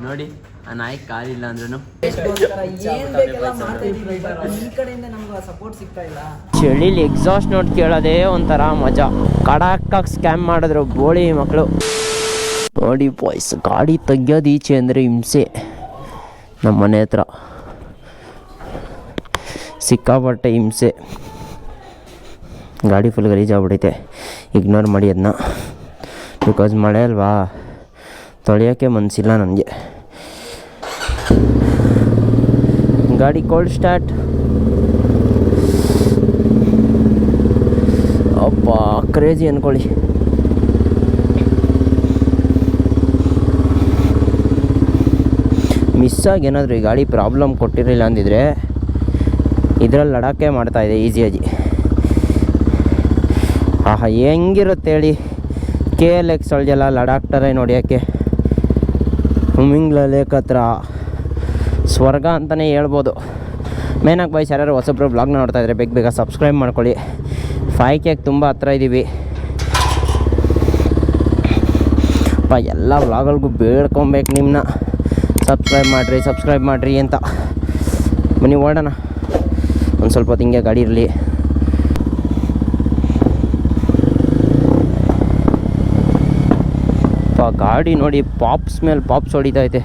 ನೋಡಿ ಆ ನಾಯಿ ಕಾಲಿಲ್ಲ ಅಂದ್ರೂ ಚಳಿಲಿ ಎಕ್ಸಾಸ್ಟ್ ನೋಟ್ ಕೇಳೋದೇ ಒಂಥರ ಮಜಾ. ಕಡಾಕಾಗಿ ಸ್ಕ್ಯಾಮ್ ಮಾಡಿದ್ರು ಬೋಳಿ ಮಕ್ಕಳು. ನೋಡಿ ಬಾಯ್ಸ್, ಗಾಡಿ ತೆಗ್ಯೋದು ಈಚೆ ಅಂದರೆ ಹಿಂಸೆ. ನಮ್ಮ ಮನೆ ಹತ್ರ ಸಿಕ್ಕಾಪಟ್ಟೆ ಹಿಂಸೆ. ಗಾಡಿ ಫುಲ್ ಗಲೀಜಾಗ್ಬಿಟ್ಟೈತೆ. ಇಗ್ನೋರ್ ಮಾಡಿ ಅದನ್ನ, ಬಿಕಾಸ್ ಮಳೆ ಅಲ್ವಾ, ತೊಳೆಯೋಕ್ಕೆ ಮನಸ್ಸಿಲ್ಲ ನನಗೆ. ಗಾಡಿ ಕೋಲ್ಡ್ ಸ್ಟಾರ್ಟ್. ಅಪ್ಪ ಕ್ರೇಜಿ ಅಂದ್ಕೊಳ್ಳಿ. ಮಿಸ್ಸಾಗಿ ಏನಾದರೂ ಈ ಗಾಡಿ ಪ್ರಾಬ್ಲಮ್ ಕೊಟ್ಟಿರಲಿಲ್ಲ ಅಂದಿದ್ರೆ ಇದರಲ್ಲಿ ಲಡಾಖೆ ಮಾಡ್ತಾಯಿದೆ ಈಸಿಯಾಗಿ. ಆಹಾ ಹೆಂಗಿರುತ್ತೆ ಹೇಳಿ. KLX ಅಳ್ಜಲ್ಲ Ladakh Terrain ನೋಡಿಯೋಕ್ಕೆ. ಹುಮಿಂಗ್ಲ ಲೇಕ್ ಹತ್ರ ಸ್ವರ್ಗ ಅಂತಲೇ ಹೇಳ್ಬೋದು. ಮೇನಾಗಿ ಬಾಯ್ಸ್, ಯಾರ್ಯಾರು ಹೊಸಬ್ರು ಬ್ಲಾಗ್ನ ನೋಡ್ತಾಯಿದ್ರೆ ಬೇಗ ಸಬ್ಸ್ಕ್ರೈಬ್ ಮಾಡ್ಕೊಳ್ಳಿ. 5K ತುಂಬ ಹತ್ರ ಇದ್ದೀವಿ. ಎಲ್ಲ ವ್ಲಾಗಲ್ಗೂ ಬೇಡ್ಕೊಬೇಕು ನಿಮ್ಮನ್ನ, ಸಬ್ಸ್ಕ್ರೈಬ್ ಮಾಡಿರಿ ಅಂತ. ಬನ್ನಿ ಓಡೋಣ, ಒಂದು ಸ್ವಲ್ಪ ಹೊತ್ತು ಹಿಂಗೆ ಗಾಡಿ ಇರಲಿ. ಗಾಡಿ ನೋಡಿ ಪಾಪ್ಸ್ ಮೇಲೆ ಪಾಪ್ಸ್ ಹೊಡಿತೈತೆ.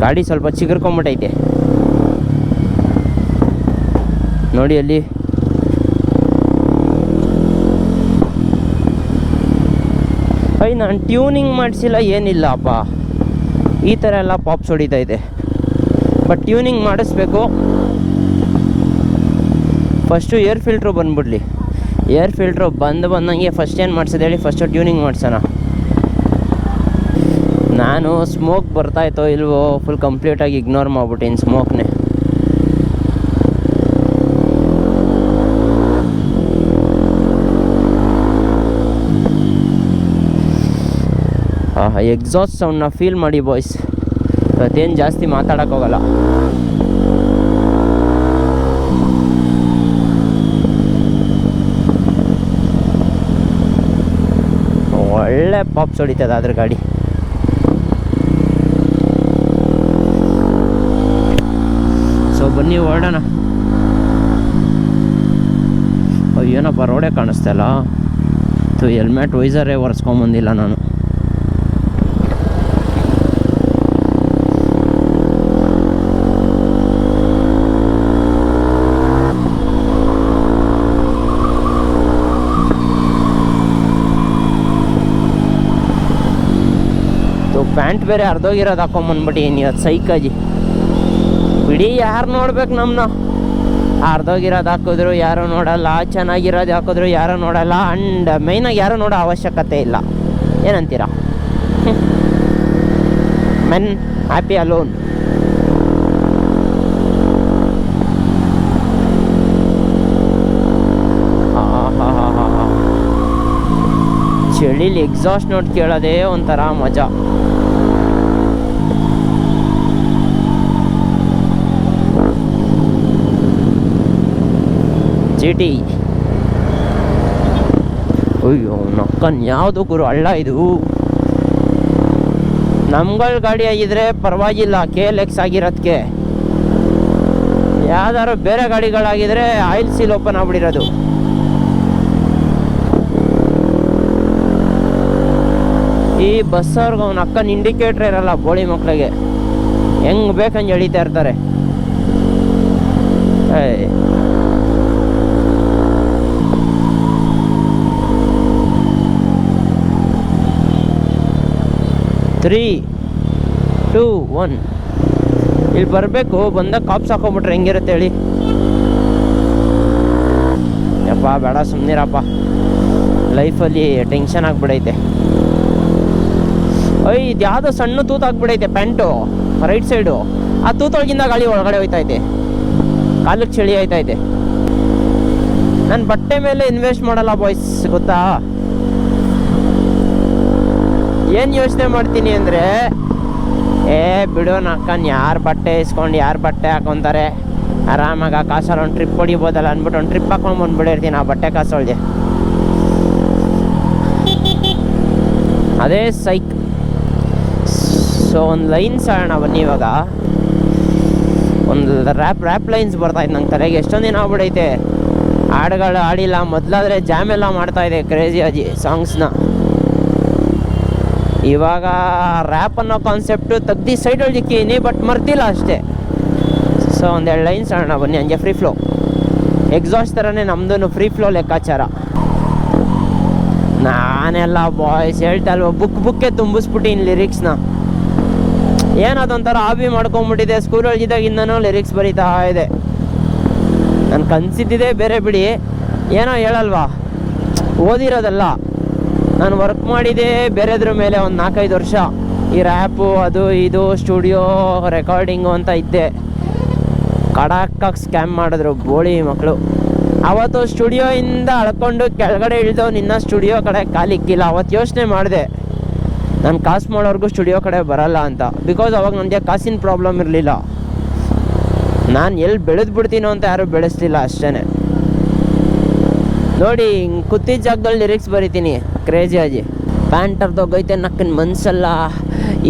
ಗಾಡಿ ಸ್ವಲ್ಪ ಚಿಗುರ್ಕೊಂಬಿಟ್ಟೈತೆ ನೋಡಿ ಅಲ್ಲಿ. ನಾನು ಟ್ಯೂನಿಂಗ್ ಮಾಡಿಸಿಲ್ಲ ಏನಿಲ್ಲ ಅಪ್ಪ, ಈ ಥರ ಎಲ್ಲ ಪಾಪ್ಸ್ ಹೊಡಿತೈತೆ. ಬಟ್ ಟ್ಯೂನಿಂಗ್ ಮಾಡಿಸ್ಬೇಕು. ಫಸ್ಟು ಏರ್ ಫಿಲ್ಟ್ರು ಬಂದುಬಿಡ್ಲಿ. ಏರ್ ಫಿಲ್ಟ್ರು ಬಂದಂಗೆ ಫಸ್ಟ್ ಏನು ಮಾಡಿಸೋದು ಹೇಳಿ, ಫಸ್ಟು ಟ್ಯೂನಿಂಗ್ ಮಾಡಿಸೋಣ. ನಾನು ಸ್ಮೋಕ್ ಬರ್ತಾಯಿತ್ತೋ ಇಲ್ವೋ ಫುಲ್ ಕಂಪ್ಲೀಟಾಗಿ ಇಗ್ನೋರ್ ಮಾಡ್ಬಿಟ್ಟಿನಿ ಸ್ಮೋಕ್ನೇ. ಎಕ್ಸಾಸ್ಟ್ ಸೌಂಡ್ನ ಫೀಲ್ ಮಾಡಿ ಬಾಯ್ಸ್. ಇವತ್ತೇನು ಜಾಸ್ತಿ ಮಾತಾಡೋಕ್ಕೋಗಲ್ಲ. ಒಳ್ಳೆ ಪಾಪ್ಸ್ ಹೊಡಿತದೆ ಅದ್ರ ಗಾಡಿ. ಸೊ ಬನ್ನಿ ಹೊರಡೋಣ. ಏನಪ್ಪ ರೋಡೇ ಕಾಣಿಸ್ತಲ್ಲ. ಹೆಲ್ಮೆಟ್ ವೈಸರೇ ಒರೆಸ್ಕೊಂಬಂದಿಲ್ಲ ನಾನು. ಪ್ಯಾಂಟ್ ಬೇರೆ ಅರ್ಧೋಗಿರೋದು ಹಾಕೊಂಬಂದ್ಬಿಟ್ಟು ಅದು ಸೈಕಾಜಿ ಬಿಡಿ. ಯಾರು ನೋಡ್ಬೇಕು ನಮ್ಮನ್ನ? ಅರ್ಧೋಗಿರೋದು ಹಾಕಿದ್ರು ಯಾರು ನೋಡಲ್ಲ, ಚೆನ್ನಾಗಿರೋದು ಹಾಕಿದ್ರು ಯಾರು ನೋಡಲ್ಲ. ಆ್ಯಂಡ್ ಮೈನಾಗಿ ಯಾರು ನೋಡೋ ಅವಶ್ಯಕತೆ ಇಲ್ಲ. ಏನಂತೀರಾ? Men happy alone. ಚಳಿಲಿ ಎಕ್ಸಾಸ್ಟ್ ನೋಟ್ ಕೇಳೋದೇ ಒಂಥರ ಮಜಾ. GT. ಅಯ್ಯೋ ನಕ್ಕನ್ ಯಾವುದು ಗುರು ಹಳ್ಳ ಇದು. ನಮ್ಗಳ ಗಾಡಿ ಆಗಿದ್ರೆ ಪರವಾಗಿಲ್ಲ, KLX ಆಗಿರೋದಕ್ಕೆ. ಯಾವ್ದಾದ್ರು ಬೇರೆ ಗಾಡಿಗಳಾಗಿದ್ರೆ ಆಯಿಲ್ ಸೀಲ್ ಓಪನ್ ಆಗ್ಬಿಡಿರೋದು. ಈ ಬಸ್ಸವ್ರಿಗೆ ಅವನ ಅಕ್ಕನ ಇಂಡಿಕೇಟ್ರ್ ಇರಲ್ಲ ಬೋಳಿ ಮಕ್ಕಳಿಗೆ. ಹೆಂಗೆ ಬೇಕಂಗೆ ಎಳಿತಾ ಇರ್ತಾರೆ. 3, 2, 1 ಇಲ್ಲಿ ಬರಬೇಕು. ಬಂದಾಗ ಕಾಪ್ಸ್ ಹಾಕೊಂಬಿಟ್ರೆ ಹೆಂಗಿರುತ್ತೆ ಹೇಳಿ? ಯಪ್ಪ ಬೇಡ ಸುಮ್ಮನಿರಪ್ಪ, ಲೈಫಲ್ಲಿ ಟೆನ್ಷನ್ ಆಗಿಬಿಡೈತೆ. ಇದು ಯಾವುದೋ ಸಣ್ಣ ತೂತು ಆಗ್ಬಿಡೈತೆ ಪ್ಯಾಂಟು ರೈಟ್ ಸೈಡು. ಆ ತೂತೊಳಗಿಂದ ಗಾಳಿ ಒಳಗಡೆ ಹೋಯ್ತೈತೆ, ಕಾಲಕ್ಕೆ ಚಳಿ ಆಯ್ತೈತೆ. ನಾನು ಬಟ್ಟೆ ಮೇಲೆ ಇನ್ವೆಸ್ಟ್ ಮಾಡಲ್ಲ ಬಾಯ್ಸ್, ಗೊತ್ತಾ? ಏನು ಯೋಚನೆ ಮಾಡ್ತೀನಿ ಅಂದರೆ, ಬಿಡು ನಕ್ಕನ್ ಯಾರು ಬಟ್ಟೆ ಇಸ್ಕೊಂಡು ಯಾರು ಬಟ್ಟೆ ಹಾಕೊತಾರೆ, ಆರಾಮಾಗಿ ಆ ಕಾಸಲ್ಲಿ ಒಂದು ಟ್ರಿಪ್ ಹೊಡಿಬೋದಲ್ಲ ಅಂದ್ಬಿಟ್ಟು ಒಂದು ಟ್ರಿಪ್ ಹಾಕೊಂಡು ಬಂದ್ಬಿಟ್ಟಿರ್ತೀನಿ ಆ ಬಟ್ಟೆ ಕಾಸೊಳಗೆ. ಅದೇ ಸೈಕ್. ಸೊ ಒಂದು ಲೈನ್ಸ್ ಆಡೋಣ ಬನ್ನಿ. ಇವಾಗ ಒಂದು ರ್ಯಾಪ್ ಲೈನ್ಸ್ ಬರ್ತಾಯಿತ್ತು ನಂಗೆ ತಲೆಗೆ. ಎಷ್ಟೊಂದು ದಿನ ಆಗ್ಬಿಡೈತೆ ಹಾಡುಗಳು ಆಡಿಲ್ಲ. ಮೊದಲಾದರೆ ಜಾಮ್ ಎಲ್ಲ ಮಾಡ್ತಾಯಿದೆ ಕ್ರೇಜಿ ಅಜಿ ಸಾಂಗ್ಸ್ನ. ಇವಾಗ ರ್ಯಾಪ್ ಅನ್ನೋ ಕಾನ್ಸೆಪ್ಟು ತೆಗ್ದು ಸೈಡಲ್ಲಿ ಇಕ್ಕೀನಿ, ಬಟ್ ಮರ್ತಿಲ್ಲ ಅಷ್ಟೇ. ಸೊ ಒಂದೆರಡು ಲೈನ್ಸ್ ಆಡೋಣ ಬನ್ನಿ, ಹಂಗೆ ಫ್ರೀ ಫ್ಲೋ. ಎಕ್ಸಾಸ್ಟ್ ಥರನೇ ನಮ್ಮದು ಫ್ರೀ ಫ್ಲೋ ಲೆಕ್ಕಾಚಾರ. ನಾನೆಲ್ಲ ಬಾಯ್ಸ್ ಹೇಳ್ತಾ ಅಲ್ವ, ಬುಕ್ಕೆ ತುಂಬಿಸ್ಬಿಟ್ಟಿನಿ ಲಿರಿಕ್ಸ್ನ. ಏನದೊಂಥರ ಹಾಬಿ ಮಾಡ್ಕೊಂಬಿಟ್ಟಿದೆ. ಸ್ಕೂಲಲ್ಲಿ ಇದ್ದಾಗಿಂದನೂ ಲಿರಿಕ್ಸ್ ಬರೀತಾ ಇದೆ. ನಾನು ಕನ್ಸಿದ್ದಿದೆ ಬೇರೆ ಬಿಡಿ, ಏನೋ ಹೇಳಲ್ವಾ, ಓದಿರೋದಲ್ಲ. ನಾನು ವರ್ಕ್ ಮಾಡಿದೆ ಬೇರೆದ್ರ ಮೇಲೆ ಒಂದು 4-5 ವರ್ಷ. ಈ ರ್ಯಾಪು ಅದು ಇದು ಸ್ಟುಡಿಯೋ ರೆಕಾರ್ಡಿಂಗು ಅಂತ ಇದ್ದೆ. ಕಡಾಕಾಗಿ ಸ್ಕ್ಯಾಮ್ ಮಾಡಿದ್ರು ಬೋಳಿ ಮಕ್ಕಳು. ಅವತ್ತು ಸ್ಟುಡಿಯೋಯಿಂದ ಅಳ್ಕೊಂಡು ಕೆಳಗಡೆ ಇಳಿದು ನಿನ್ನ ಸ್ಟುಡಿಯೋ ಕಡೆ ಕಾಲಿಕ್ಕಿಲ್ಲ. ಅವತ್ತು ಯೋಚನೆ ಮಾಡಿದೆ ನಾನು ಕಾಸು ಮಾಡೋರ್ಗೂ ಸ್ಟುಡಿಯೋ ಕಡೆ ಬರಲ್ಲ ಅಂತ. ಬಿಕಾಸ್ ಅವಾಗ ನನಗೆ ಕಾಸಿನ ಪ್ರಾಬ್ಲಮ್ ಇರಲಿಲ್ಲ. ನಾನು ಎಲ್ಲಿ ಬೆಳೆದ್ಬಿಡ್ತೀನೋ ಅಂತ ಯಾರೂ ಬೆಳೆಸಲಿಲ್ಲ ಅಷ್ಟೇ. ನೋಡಿ ಹಿಂಗೆ ಕೂತಿದ್ದ ಜಾಗದಲ್ಲಿ ಲಿರಿಕ್ಸ್ ಬರಿತೀನಿ ಕ್ರೇಜಿ ಆಗಿ. ಪ್ಯಾಂಟ್ ಅರ್ಧೋಗೈತೆ ನಕ್ಕನ ಮನ್ಸಲ್ಲ,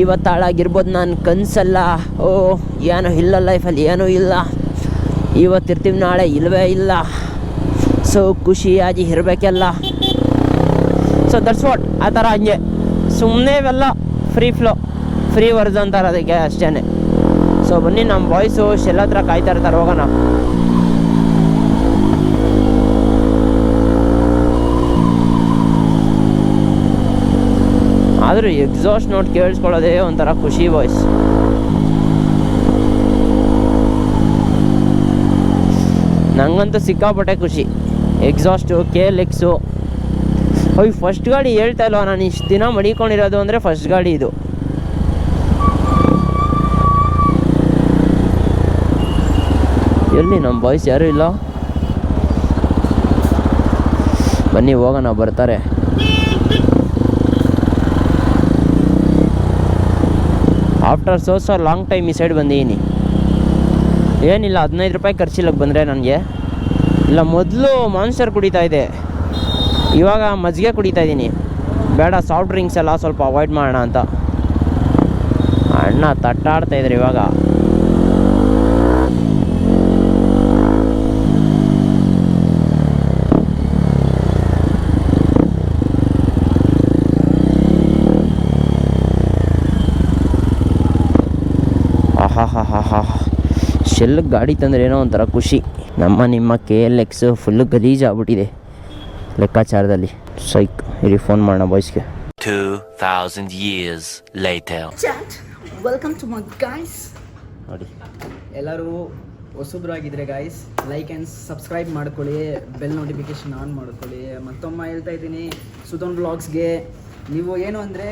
ಇವತ್ತು ಹಾಳಾಗಿರ್ಬೋದು ನಾನು ಕನ್ಸಲ್ಲ. ಓ ಏನೋ ಇಲ್ಲ ಲೈಫಲ್ಲಿ ಏನೂ ಇಲ್ಲ, ಇವತ್ತಿರ್ತೀವಿ ನಾಳೆ ಇಲ್ಲವೇ ಇಲ್ಲ. ಸೊ ಖುಷಿಯಾಗಿ ಇರಬೇಕೆಲ್ಲ. So that's what. ಆ ಥರ ಹಂಗೆ ಸುಮ್ಮನೆ ಇವೆಲ್ಲ ಫ್ರೀ ಫ್ಲೋ, ಫ್ರೀ ವರ್ಸ್ ಅಂತಾರೆ ಅದಕ್ಕೆ ಅಷ್ಟೇ. ಸೊ ಬನ್ನಿ ನಮ್ಮ ಬಾಯ್ಸು ಶೆಲ್ ಹತ್ರ ಕಾಯ್ತಾ ಇರ್ತಾರೆ, ಹೋಗೋಣ. ಆದರೂ ಎಕ್ಸಾಸ್ಟ್ ನೋಟ್ ಕೇಳಿಸ್ಕೊಳ್ಳೋದೇ ಒಂಥರ ಖುಷಿ ಬಾಯ್ಸ್. ನಂಗಂತೂ ಸಿಕ್ಕಾಪಟ್ಟೆ ಖುಷಿ. Exhaust KLX. ಅಯ್ಯೋ ಫಸ್ಟ್ ಗಾಡಿ ಹೇಳ್ತಾ ಇಲ್ವ, ನಾನು ಇಷ್ಟು ದಿನ ಮಡಿಕೊಂಡಿರೋದು ಅಂದರೆ ಫಸ್ಟ್ ಗಾಡಿ ಇದು. ಎಲ್ಲಿ ನಮ್ಮ ಬಾಯ್ಸ್ ಯಾರೂ ಇಲ್ಲ. ಬನ್ನಿ ಹೋಗೋಣ, ಬರ್ತಾರೆ. ಆಫ್ಟರ್ so ಲಾಂಗ್ ಟೈಮ್ ಈ ಸೈಡ್ ಬಂದಿದ್ದೀನಿ. ಏನಿಲ್ಲ 15 ರೂಪಾಯಿ ಖರ್ಚಿಲ್ಲಕ್ಕೆ ಬಂದರೆ ನನಗೆ. ಇಲ್ಲ ಮೊದಲು ಮಾನ್ಸ್ಟರ್ ಕುಡಿತಾ ಇದೆ, ಇವಾಗ ಮಜ್ಜಿಗೆ ಕುಡಿತಾ ಇದ್ದೀನಿ. ಬೇಡ ಸಾಫ್ಟ್ ಡ್ರಿಂಕ್ಸ್ ಎಲ್ಲ ಸ್ವಲ್ಪ ಅವಾಯ್ಡ್ ಮಾಡೋಣ ಅಂತ. ಅಣ್ಣ ತಟ್ಟಾಡ್ತಾಯಿದ್ರು ಇವಾಗ. ಆಹಾ ಶೆಲ್ ಗಾಡಿ ತಂದರೆ ಏನೋ ಒಂಥರ ಖುಷಿ. ನಿಮ್ಮ KLX ಫುಲ್ಲು ಗಲೀಜಾಗ್ಬಿಟ್ಟಿದೆ ಲೆಕ್ಕಾಚಾರದಲ್ಲಿ. ಸೈಕ್ ಇರಿ, ಫೋನ್ ಮಾಡೋಣ ಬಾಯ್ಸ್ಗೆ. 2000 years later. Chat, welcome to my guys. ನೋಡಿ ಎಲ್ಲರೂ ಹೊಸಬ್ರಾಗಿದ್ರೆ ಗಾಯ್ಸ್ ಲೈಕ್ ಆ್ಯಂಡ್ ಸಬ್ಸ್ಕ್ರೈಬ್ ಮಾಡ್ಕೊಳ್ಳಿ, ಬೆಲ್ ನೋಟಿಫಿಕೇಶನ್ ಆನ್ ಮಾಡ್ಕೊಳ್ಳಿ. ಮತ್ತೊಮ್ಮೆ ಹೇಳ್ತಾ ಇದ್ದೀನಿ ಸುಧನ್ ವ್ಲಾಗ್ಸ್ಗೆ. ನೀವು ಏನು ಅಂದರೆ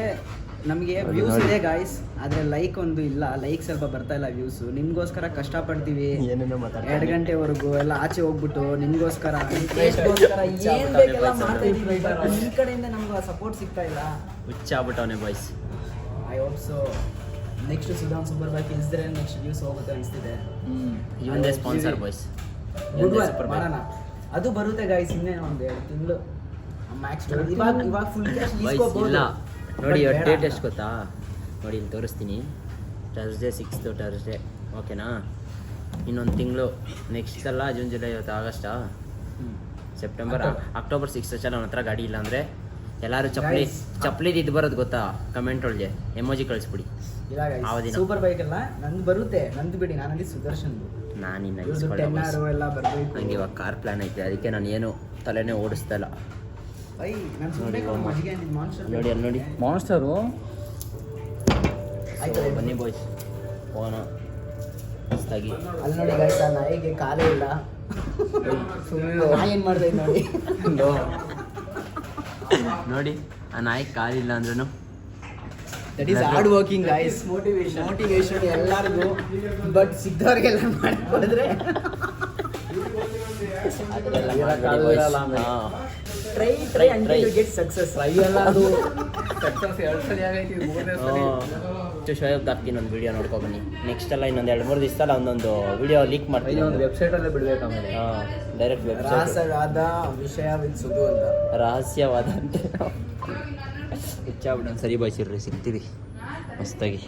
ನಮಗೆ ವ್ಯೂಸ್ ಇದೆ ಗಾಯ್ಸ್, ಆದರೆ ಲೈಕ್ ಒಂದು ಇಲ್ಲ. ಲೈಕ್ ಸ್ವಲ್ಪ ಬರ್ತಾ ಇಲ್ಲ, ವ್ಯೂಸು. ನಿಮಗೋಸ್ಕರ ಕಷ್ಟಪಡ್ತೀವಿ 2 ಗಂಟೆವರೆಗೂ ಎಲ್ಲ ಆಚೆ ಹೋಗ್ಬಿಟ್ಟು ನಿಮಗೋಸ್ಕರ ಏನು ಬೇಕೆಲ್ಲ ಮಾಡ್ತಾ ಇದ್ದೀವಿ. ನಿಮ್ಮ ಕಡೆಯಿಂದ ನಮ್ಗೆ ಸಪೋರ್ಟ್ ಸಿಗ್ತಾ ಇಲ್ಲ. ಹುಚ್ಚಾಗ್ಬಿಟ್ಟವನೇ boys. I hope so next Sudhan super bike ಇಳಿಸಿದ್ರೆ ನೆಕ್ಸ್ಟ್ ವ್ಯೂಸ್ ಹೋಗುತ್ತೆ ಅನಿಸ್ತಿದೆ. ಇವೊಂದೇ ಸ್ಪಾನ್ಸರ್ ಬಾಯ್ಸ್, ಮಾಡೋಣ. ಅದು ಬರುತ್ತೆ ಗಾಯ್ಸ್, ಇನ್ನೇ ಒಂದು 2 ತಿಂಗಳು ಮ್ಯಾಕ್ಸ್. ಇವಾಗ ಫುಲ್ ಕ್ಯಾಶ್ ಇಲ್ಲ ನೋಡಿ. ಡೇಟ್ ಎಷ್ಟು ಗೊತ್ತಾ? ನೋಡಿ ಇಲ್ಲಿ ತೋರಿಸ್ತೀನಿ. Thursday 6th Thursday, ಓಕೆನಾ? ಇನ್ನೊಂದು ತಿಂಗಳು ನೆಕ್ಸ್ಟ್ ಅಲ್ಲ, ಜೂನ್ ಜುಲೈ, ಇವತ್ತು ಆಗಸ್ಟಾ, ಸೆಪ್ಟೆಂಬರ್, ಅಕ್ಟೋಬರ್ 6th ನನ್ನ ಹತ್ರ ಗಾಡಿ ಇಲ್ಲ ಅಂದರೆ ಎಲ್ಲರೂ ಚಪ್ಪಲಿದು ಇದು ಬರೋದು ಗೊತ್ತಾ? ಕಮೆಂಟ್ ಒಳಗೆ ಎಮೋಜಿ ಕಳಿಸ್ಬಿಡಿ. ಸೂಪರ್ ಬೈಕ್ ಎಲ್ಲ ನಂದು ಬರುತ್ತೆ, ನಂದು ಬಿಡಿ. ನಾನಲ್ಲಿ ಸುದರ್ಶನ್ ನಾನಿನ್ನ ಎಲ್ಲ ಬರಬೇಕು. ಹಂಗೆ ಇವಾಗ ಕಾರ್ ಪ್ಲ್ಯಾನ್ ಐತೆ, ಅದಕ್ಕೆ ನಾನು ಏನು ತಲೆನೇ ಓಡಿಸ್ತಾ ಇಲ್ಲ. ನೋಡಿ ಅಲ್ಲಿ ನೋಡಿ ಮಾನ್ಸ್ಟರು. ಬನ್ನಿ ಬಾಯ್ಸ್ ಹೋಗೋಣ ಮಸ್ತಾಗಿ. ಅಲ್ಲಿ ನೋಡಿ ಗಾಯ್ಸ್, ಆ ನಾಯಿಗೆ ಕಾಲೇ ಇಲ್ಲ. ನಾಯಿ ಏನು ಮಾಡ್ತಾ ಇದ್ದು ನೋಡಿ. ನೋಡಿ ಆ ನಾಯಿ ಕಾಲಿಲ್ಲ ಅಂದ್ರೂ that is hard working guys. Motivation ಎಲ್ಲರಿಗೂ, ಬಟ್ ಸಿಗ್ದವ್ರಿಗೆಲ್ಲ ಮಾಡಿದ್ರೆ try until you get success. ಎಲ್ಲ ಅದು ಸಕ್ಸಸ್ 2 ಸಲ ಆಗೈತಿ, 3ನೇ ಸಲ ಶೋಯಬ್ದು ಹಾಕ್ತೀನಿ ಒಂದು ವೀಡಿಯೋ ನೋಡ್ಕೊಬನ್ನಿ. ನೆಕ್ಸ್ಟ್ ಎಲ್ಲ ಇನ್ನೊಂದು 2-3 ದಿವಸದಲ್ಲಿ ಒಂದೊಂದು ವೀಡಿಯೋ ಲೀಕ್ ಮಾಡ್ತೀನಿ. ಒಂದು ವೆಬ್ಸೈಟಲ್ಲೇ ಬಿಡಬೇಕು ಆಮೇಲೆ. Direct website. ರಹಸ್ಯವಾದ ವಿಷಯ ವಿತ್ ಸುಧು ಅಂತ. ರಹಸ್ಯವಾದ ಅಂತ ಹುಚ್ಚಾಗ್ಬಿಟ್ಟು. ಸರಿ ಬಾಯ್ಸ್ ಇರ್ರಿ, ಸಿಗ್ತೀವಿ ಮಸ್ತಾಗಿ.